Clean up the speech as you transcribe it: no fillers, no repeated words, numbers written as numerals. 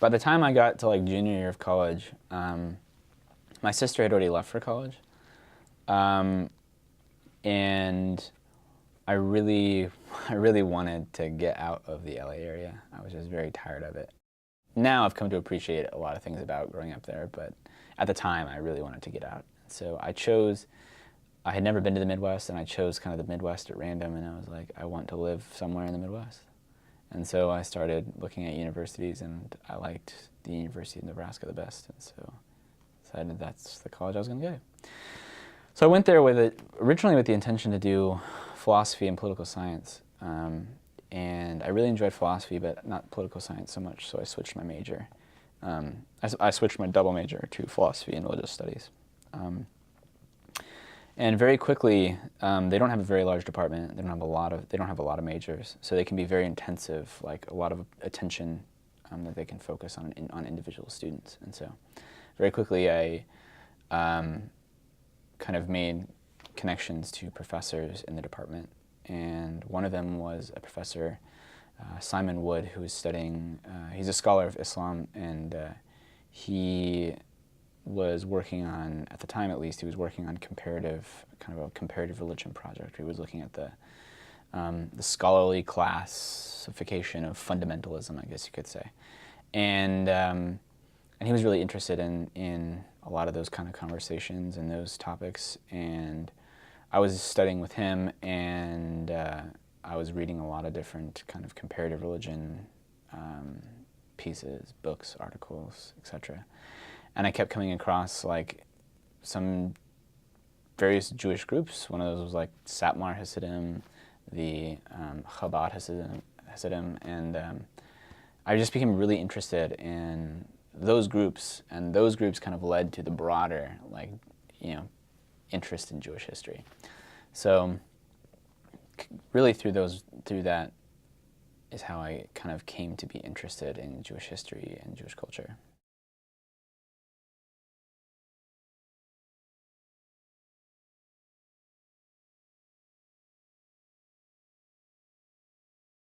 by the time I got to like junior year of college, my sister had already left for college, and I really wanted to get out of the LA area. I was just very tired of it. Now I've come to appreciate a lot of things about growing up there, but at the time I really wanted to get out. So I had never been to the Midwest, and I chose kind of the Midwest at random, and I was like, I want to live somewhere in the Midwest. And so I started looking at universities, and I liked the University of Nebraska the best, and so decided that's the college I was going to go to. So I went there originally with the intention to do philosophy and political science, and I really enjoyed philosophy, but not political science so much, so I switched my major. I switched my double major to philosophy and religious studies. And very quickly, they don't have a very large department. They don't have a lot of majors, so they can be very intensive, like a lot of attention that they can focus on individual students. And so, very quickly, I kind of made connections to professors in the department, and one of them was a professor, Simon Wood, who was studying. He's a scholar of Islam, and he was working on, at the time at least, he was working on kind of a comparative religion project. He was looking at the scholarly classification of fundamentalism, I guess you could say, and he was really interested in a lot of those kind of conversations and those topics. And I was studying with him, and I was reading a lot of different kind of comparative religion pieces, books, articles, etc. And I kept coming across like some various Jewish groups. One of those was like Satmar Hasidim, the Chabad Hasidim, and I just became really interested in those groups, and those groups kind of led to the broader, like, interest in Jewish history. So really through that is how I kind of came to be interested in Jewish history and Jewish culture.